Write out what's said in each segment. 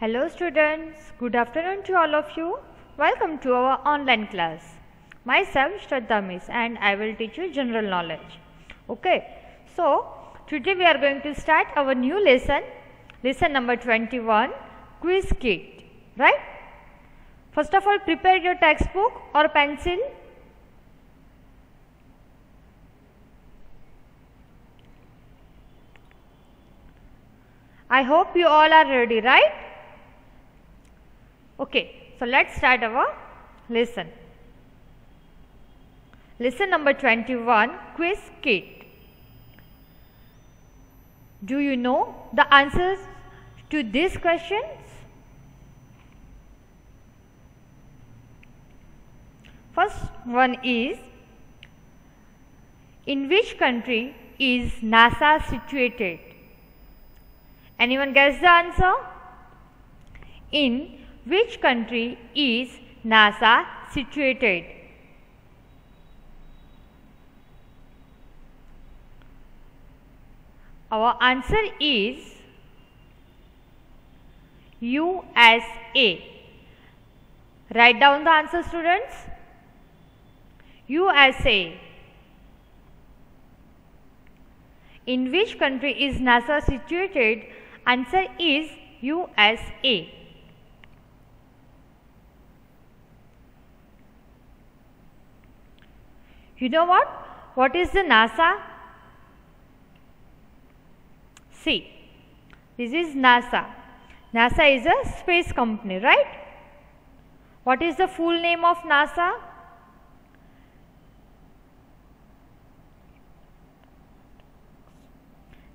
Hello students, good afternoon to all of you. Welcome to our online class. Myself Shraddha Miss and I will teach you general knowledge. Okay, so today we are going to start our new lesson number 21, quiz kit, right? First of all, prepare your textbook or pencil. I hope you all are ready, right? Okay, so let's start our lesson. Lesson number 21, quiz kit. Do you know the answers to these questions? First one is, in which country is NASA situated? Anyone guess the answer? In which country is NASA situated? Our answer is USA. Write down the answer, students. USA. In which country is NASA situated? Answer is USA. You know what? What is the NASA? See, this is NASA. NASA is a space company, right? What is the full name of NASA?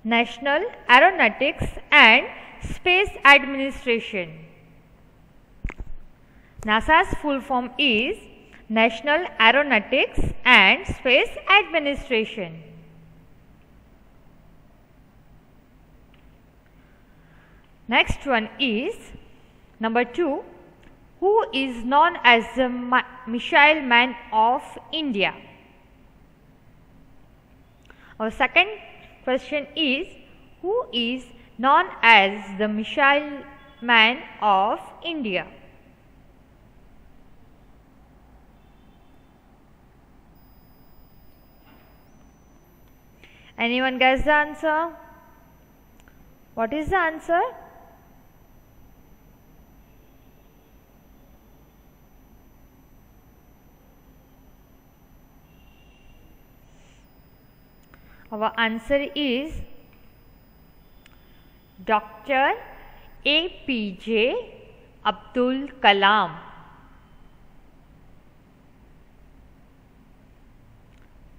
National Aeronautics and Space Administration. NASA's full form is National Aeronautics and Space Administration. Next one is number 2. Who is known as the Missile Man of India? Our second question is, who is known as the Missile Man of India? Anyone guess the answer? What is the answer? Our answer is Dr. APJ Abdul Kalam.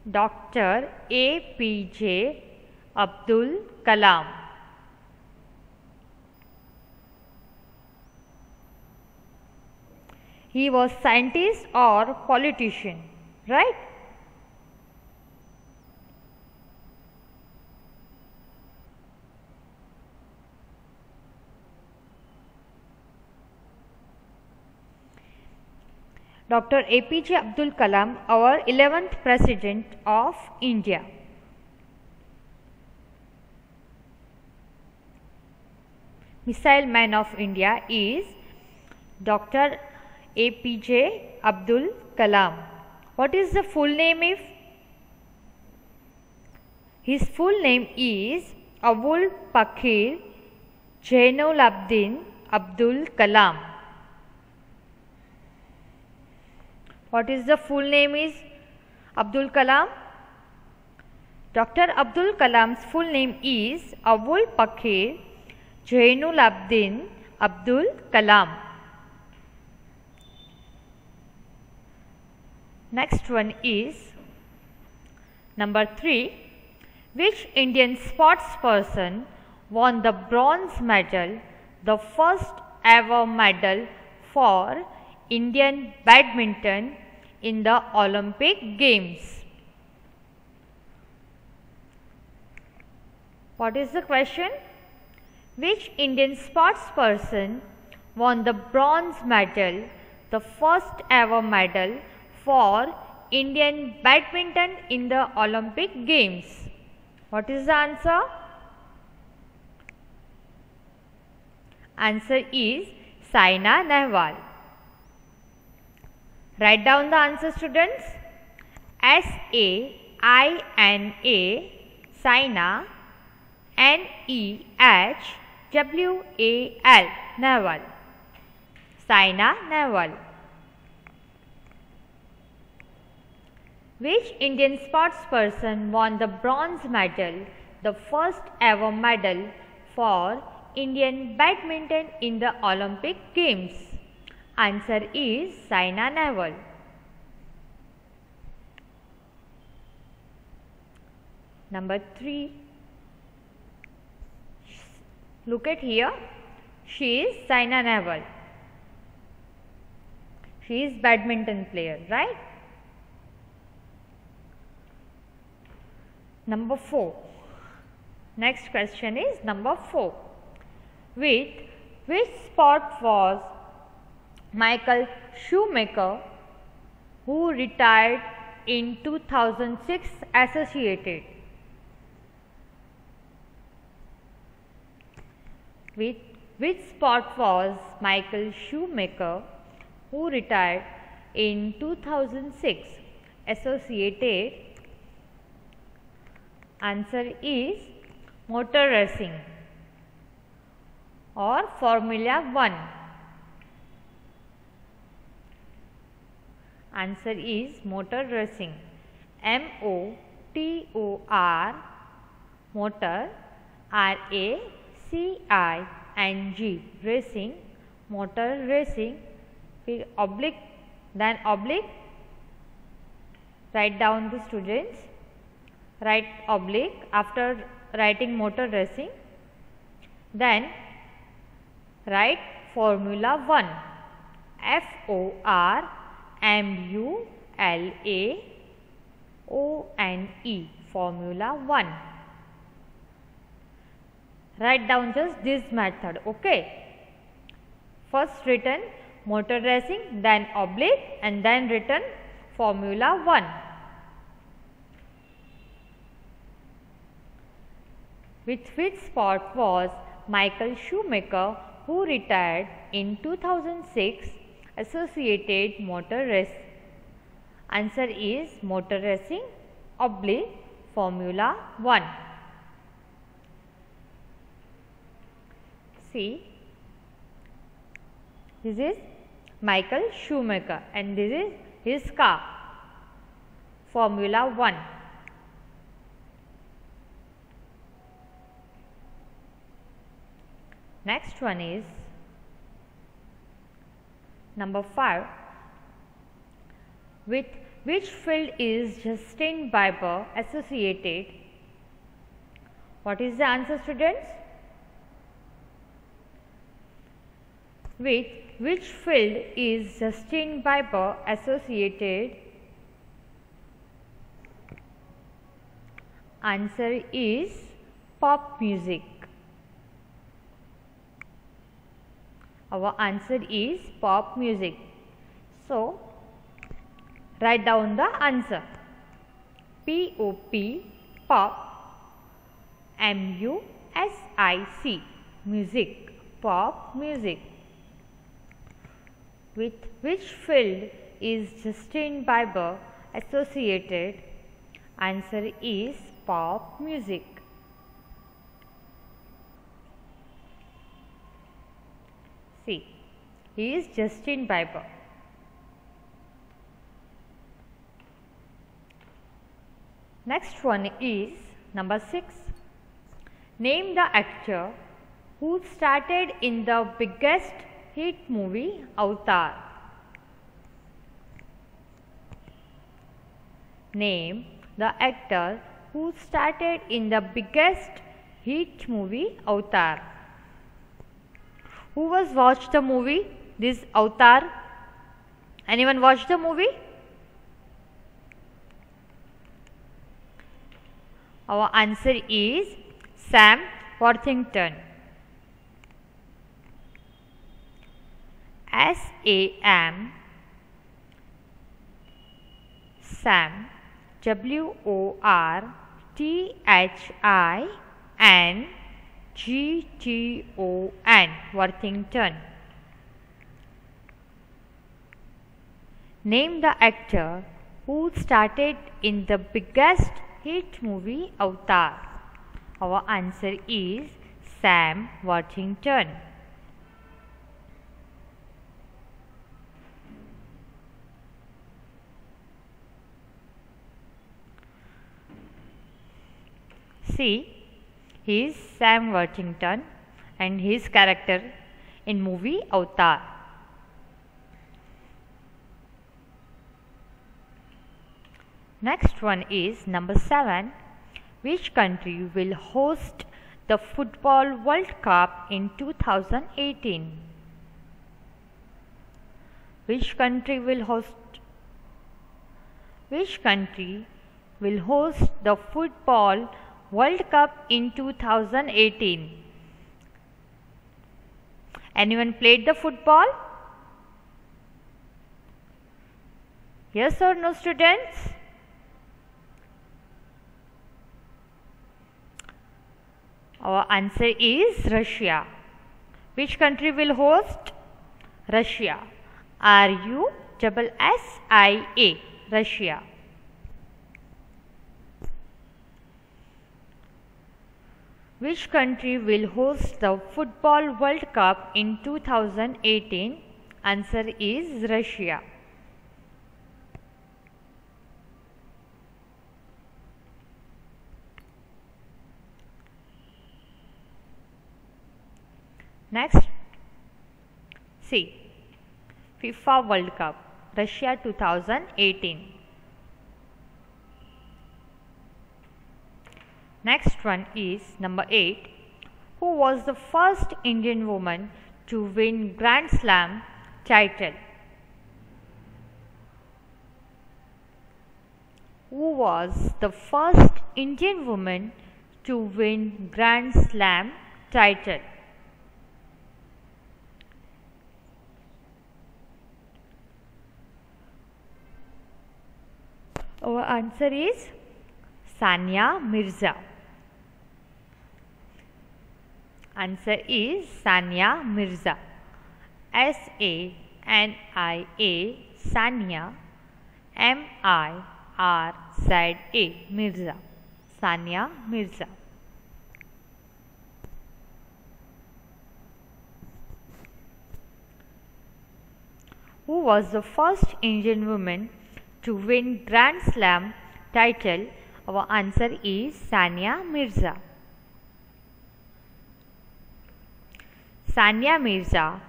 Dr. APJ Abdul Kalam. He was scientist or politician, right? Dr. APJ Abdul Kalam, our 11th President of India. Missile Man of India is Dr. APJ Abdul Kalam. What is the full name? His full name is Abul Pakir Jainulabdin Abdul Kalam. What is the full name is Abdul Kalam? Dr. Abdul Kalam's full name is Abul Pakir Jainulabdin Abdul Kalam. Next one is number 3. Which Indian sportsperson won the bronze medal, the first ever medal for Indian badminton in the Olympic Games? What is the question? Which Indian sportsperson won the bronze medal, the first ever medal for Indian badminton in the Olympic Games? What is the answer? Answer is Saina Nehwal. Write down the answer, students. S-A-I-N-A, Saina, N-E-H-W-A-L, Nehwal. Saina Nehwal. Which Indian sportsperson won the bronze medal, the first ever medal for Indian badminton in the Olympic Games? Answer is Saina Nehwal. Number 3. Look at here. She is Saina Nehwal. She is badminton player, right? Number 4. Next question is number 4. With which sport was Michael Schumacher, who retired in 2006, associated? With which sport was Michael Schumacher, who retired in 2006, associated? Answer is motor racing or Formula 1. Answer is motor racing. M-O-T-O-R, motor, R-A-C-I-N-G, racing, motor racing. Oblique, then oblique. Write down the students. Write oblique after writing motor racing. Then write Formula 1. F-O-R-M-U-L-A-O-N-E, Formula 1. Write down just this method, okay? First written motor racing, then oblique, and then written Formula 1. With which sport was Michael Schumacher, who retired in 2006, associated motor race? Answer is motor racing, oblique, Formula 1. See, this is Michael Schumacher and this is his car, Formula 1. Next one is number 5. With which field is Justin Bieber associated? What is the answer, students? With which field is Justin Bieber associated? Answer is pop music. Our answer is pop music. So, write down the answer. P-O-P, pop, M-U-S-I-C, music, pop music. With which field is Justin Bieber associated? Answer is pop music. See, he is Justin Bieber. Next one is number 6. Name the actor who started in the biggest hit movie Avatar. Name the actor who started in the biggest hit movie Avatar. Who was watched the movie, this Avatar? Anyone watched the movie? Our answer is Sam Worthington. S-A-M, Sam, W-O-R-T-H-I-N-G-T-O-N, G-T-O-N, Worthington. Name the actor who started in the biggest hit movie Avatar. Our answer is Sam Worthington. See, he is Sam Worthington and his character in movie Avatar. Next one is number 7. Which country will host the Football World Cup in 2018? Which country will host the Football World Cup in 2018? Anyone played the football? Yes or no, students? Our answer is Russia. Which country will host? Russia. R-U-S-S-I-A. Russia. Which country will host the Football World Cup in 2018? Answer is Russia. Next, see, FIFA World Cup, Russia 2018. Next one is number 8. Who was the first Indian woman to win Grand Slam title? Who was the first Indian woman to win Grand Slam title? Our answer is Sania Mirza. Answer is Sania Mirza. S-A-N-I-A, Sania, M-I-R-Z-A, Mirza. Sania Mirza. Who was the first Indian woman to win Grand Slam title? Our answer is Sania Mirza. Sania Mirza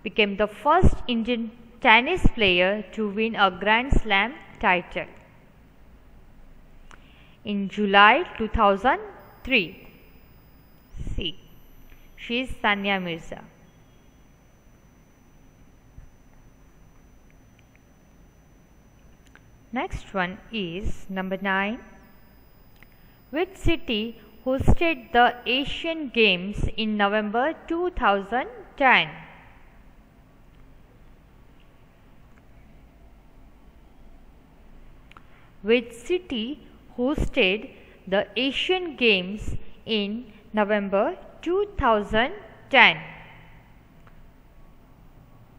became the first Indian tennis player to win a Grand Slam title in July 2003. See, she is Sania Mirza. Next one is number 9. Which city hosted the Asian Games in November 2010? Which city hosted the Asian Games in November 2010?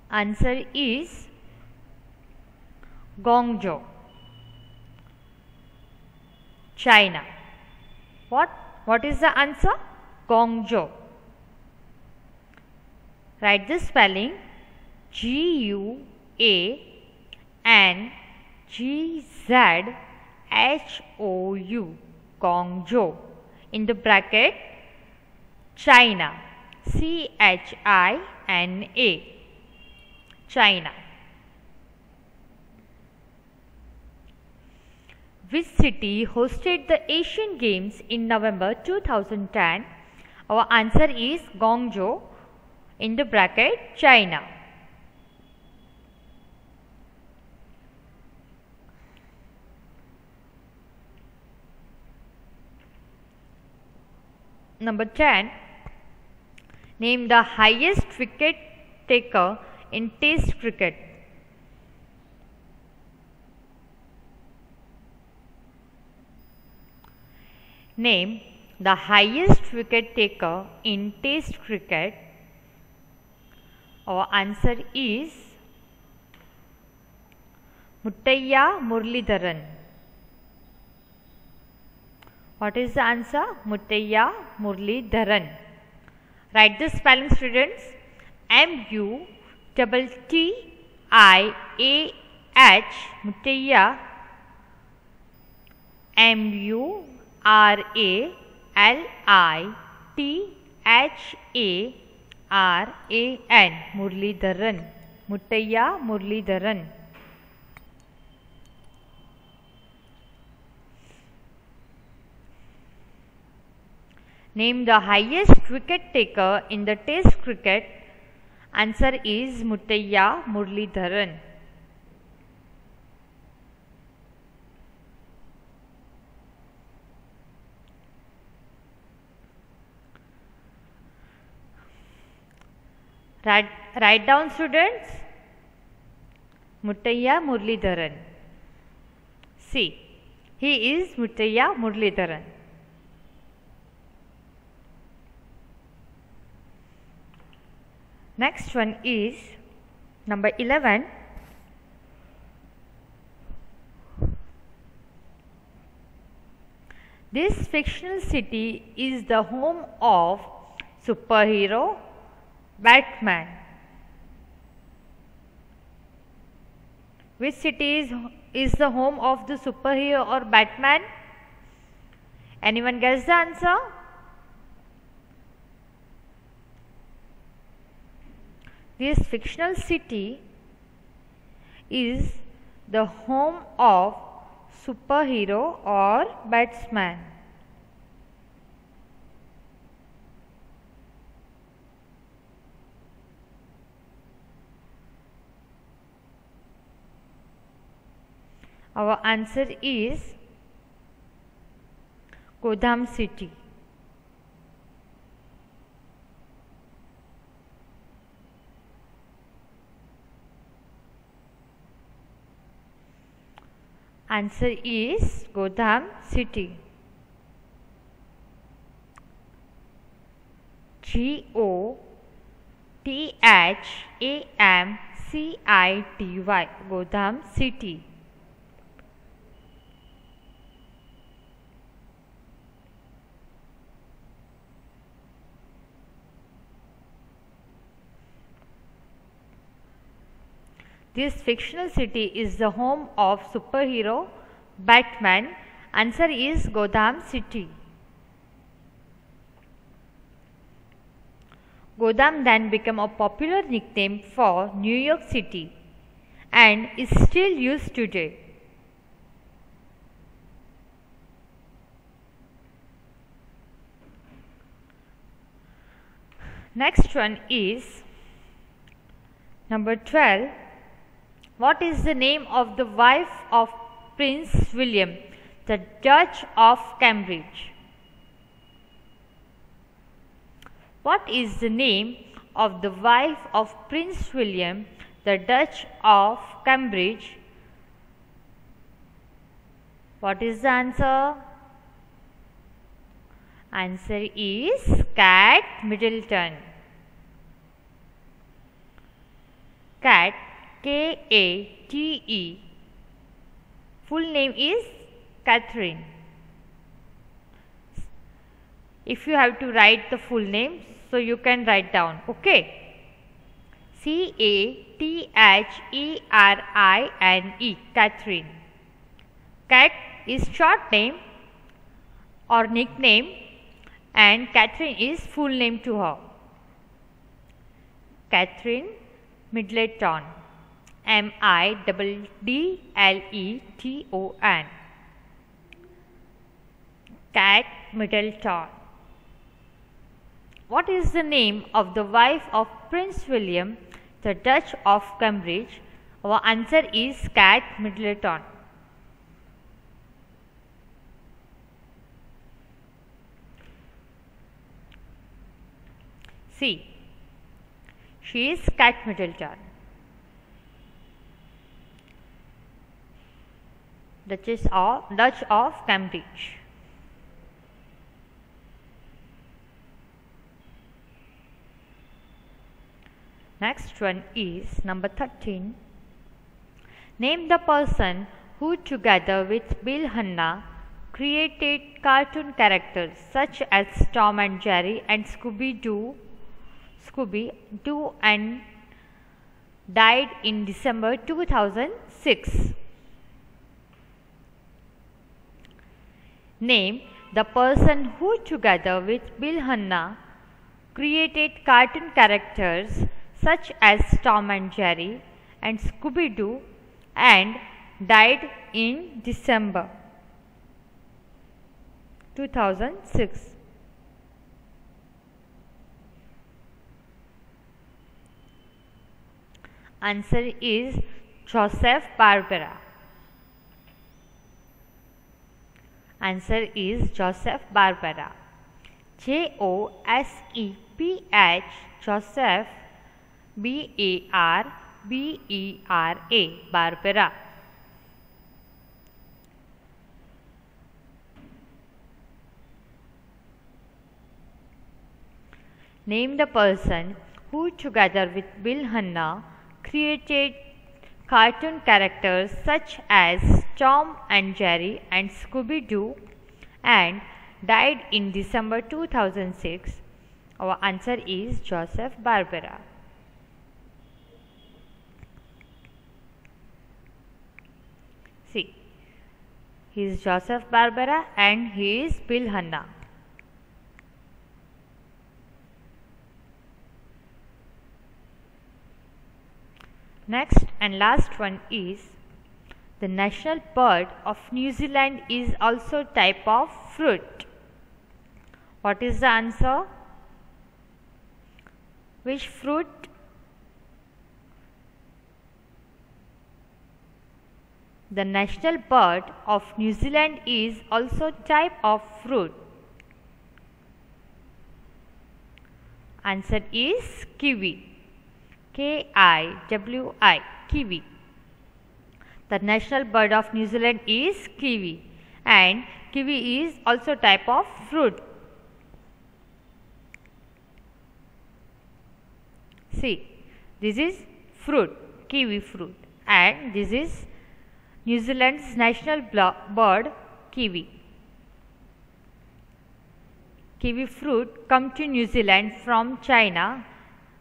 Answer is Guangzhou, China. What is the answer? Guangzhou. Write the spelling G-U-A-N-G-Z-H-O-U, Guangzhou. In the bracket, China, C-H-I-N-A, China. Which city hosted the Asian Games in November 2010? Our answer is Guangzhou, in the bracket, China. Number 10. Name the highest wicket taker in Test cricket. Name the highest wicket taker in Test cricket? Our answer is Muttaiya Muralidharan. What is the answer? Muttaiya Muralidharan. Write the spelling, students. M-U-T-T-I-A-H, Muttaiya. M-U-R-A-L-I-T-H-A-R-A-N, Muralidharan. Muttaiya Muralidharan. Name the highest wicket taker in the Test cricket. Answer is Muttaiya Muralidharan. Write down, students. Muttaiya Muralidharan. See, he is Muttaiya Muralidharan. Next one is number 11. This fictional city is the home of superhero Batman. Which city is the home of the superhero or Batman? Anyone guess the answer? This fictional city is the home of superhero or Batman. Our answer is Gotham City. Answer is Gotham City. G-O-T-H-A-M-C-I-T-Y, Gotham City. This fictional city is the home of superhero Batman. Answer is Gotham City. Gotham then became a popular nickname for New York City and is still used today. Next one is number 12. What is the name of the wife of Prince William, the Duchess of Cambridge? What is the name of the wife of Prince William, the Duchess of Cambridge? What is the answer? Answer is Kate Middleton. Kate, K-A-T-E. Full name is Catherine. If you have to write the full name, so you can write down, okay? C-A-T-H-E-R-I-N-E, Catherine. Cat is short name or nickname and Catherine is full name to her. Catherine Middleton. M-I-D-D-L-E-T-O-N. Kate Middleton. What is the name of the wife of Prince William, the Duchess of Cambridge? Our answer is Kate Middleton. See, she is Kate Middleton. Duchess of Cambridge. Next one is number 13. Name the person who together with Bill Hanna created cartoon characters such as Tom and Jerry and Scooby-Doo and died in December 2006. Name the person who together with Bill Hanna created cartoon characters such as Tom and Jerry and Scooby-Doo and died in December 2006. Answer is Joseph Barbera. Answer is Joseph Barbera. Joseph, Joseph, Barbera, Barbera. Name the person who together with Bill Hanna created cartoon characters such as Tom and Jerry and Scooby-Doo and died in December 2006. Our answer is Joseph Barbera. See, he is Joseph Barbera and he is Bill Hanna. Next and last one is the national bird of New Zealand is also type of fruit. What is the answer? Which fruit? The national bird of New Zealand is also type of fruit. Answer is kiwi. Kiwi, kiwi. The national bird of New Zealand is kiwi and kiwi is also type of fruit. See, this is fruit, kiwi fruit, and this is New Zealand's national bird, kiwi. Kiwi fruit come to New Zealand from China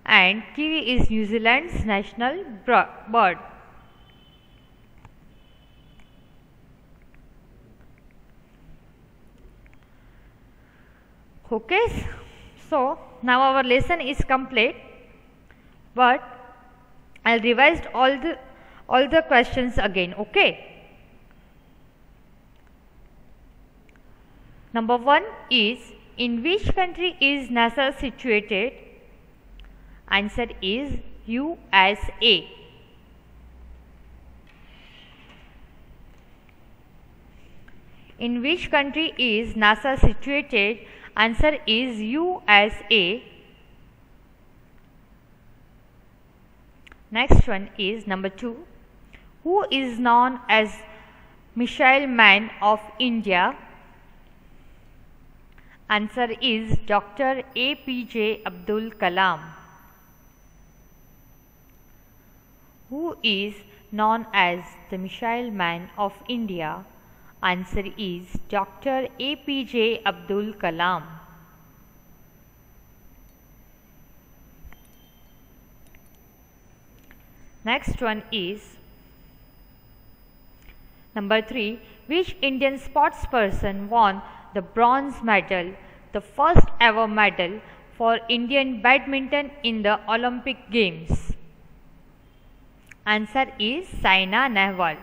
and kiwi is New Zealand's national bird. Okay, so now our lesson is complete, but I'll revise all the questions again. Okay. Number 1 is, in which country is NASA situated? Answer is USA. In which country is NASA situated? Answer is USA. Next one is number 2. Who is known as Missile Man of India? Answer is Dr. APJ Abdul Kalam. Who is known as the Missile Man of India? Answer is Dr. APJ Abdul Kalam. Next one is number 3. Which Indian sportsperson won the bronze medal, the first ever medal for Indian badminton in the Olympic Games? Answer is Saina Nehwal.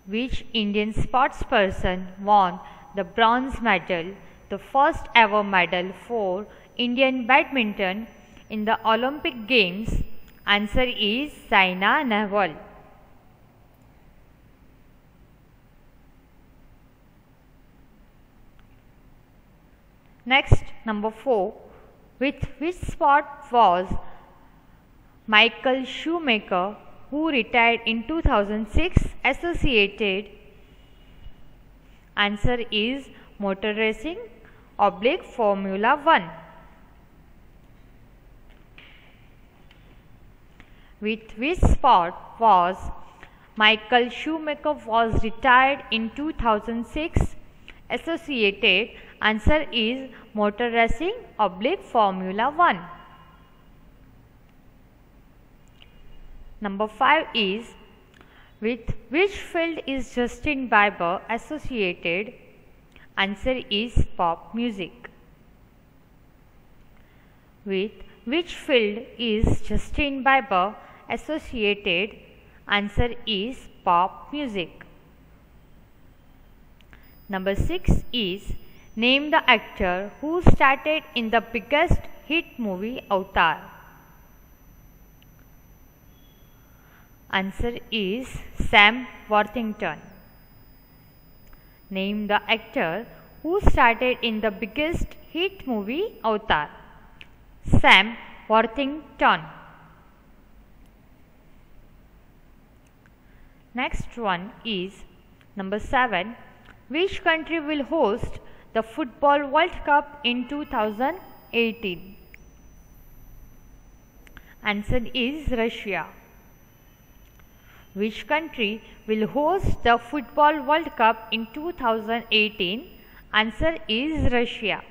Which Indian sportsperson won the bronze medal, the first ever medal for Indian badminton in the Olympic Games? Answer is Saina Nehwal. Next, number 4. With which sport was Michael Schumacher, who retired in 2006, associated? Answer is motor racing / Formula 1. With which sport was Michael Schumacher was retired in 2006 associated? Answer is motor racing / Formula 1. Number 5 is, with which field is Justin Bieber associated? Answer is pop music. With which field is Justin Bieber associated? Answer is pop music. Number 6 is, name the actor who started in the biggest hit movie Avatar. Answer is Sam Worthington. Name the actor who started in the biggest hit movie Avatar. Sam Worthington. Next one is number 7. Which country will host the Football World Cup in 2018? Answer is Russia. Which country will host the Football World Cup in 2018? Answer is Russia.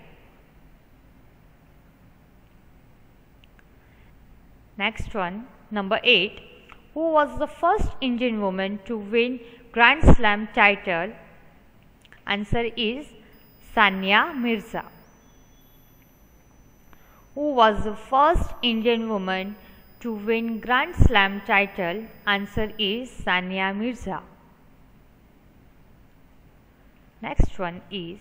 Next one, number 8. Who was the first Indian woman to win Grand Slam title? Answer is Sania Mirza. Who was the first Indian woman to win Grand Slam title? Answer is Sania Mirza. Next one is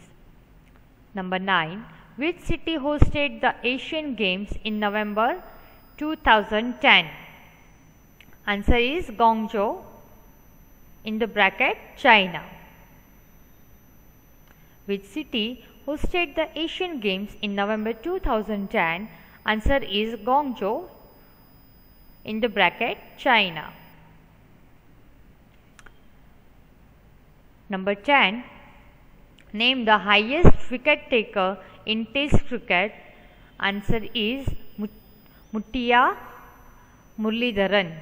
number 9. Which city hosted the Asian Games in November 2010? Answer is Guangzhou (China). Which city hosted the Asian Games in November 2010? Answer is Guangzhou (China). Number 10. Name the highest wicket taker in Test cricket. Answer is Muttiah Muralidharan.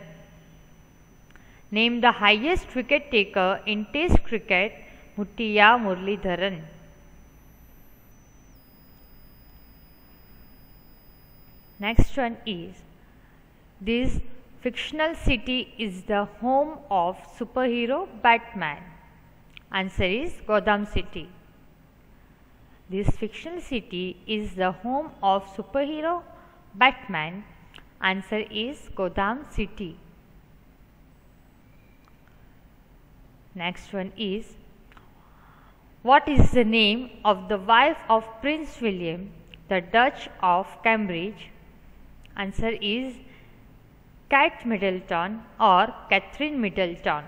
Name the highest wicket taker in Test cricket. Muttiah Muralidharan. Next one is, this fictional city is the home of superhero Batman. Answer is Gotham City. This fictional city is the home of superhero Batman. Answer is Gotham City. Next one is, what is the name of the wife of Prince William, the Duchess of Cambridge? Answer is Kate Middleton or Catherine Middleton.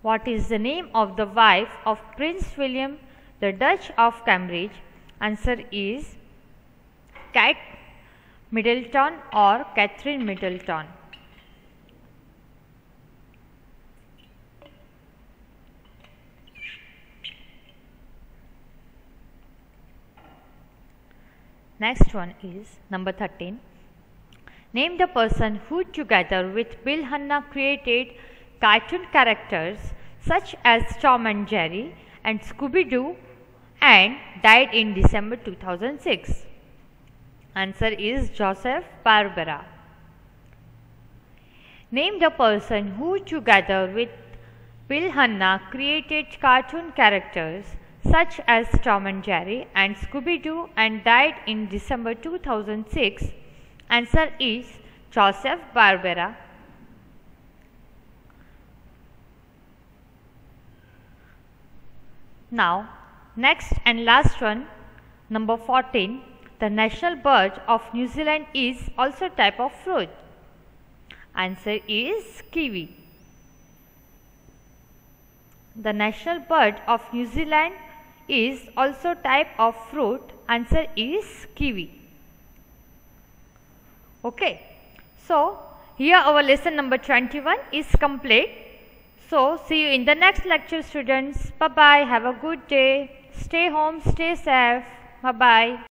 What is the name of the wife of Prince William, the Duchess of Cambridge? Answer is Kate Middleton or Catherine Middleton. Next one is number 13. Name the person who together with Bill Hanna created cartoon characters such as Tom and Jerry and Scooby-Doo and died in December 2006. Answer is Joseph Barbera. Name the person who together with Bill Hanna created cartoon characters such as Tom and Jerry and Scooby-Doo and died in December 2006. Answer is Joseph Barbera. Now, next and last one, number 14. The national bird of New Zealand is also a type of fruit. Answer is kiwi. The national bird of New Zealand is also type of fruit. Answer is kiwi. Okay. So, here our lesson number 21 is complete. So, see you in the next lecture, students. Bye-bye. Have a good day. Stay home, stay safe. Bye-bye.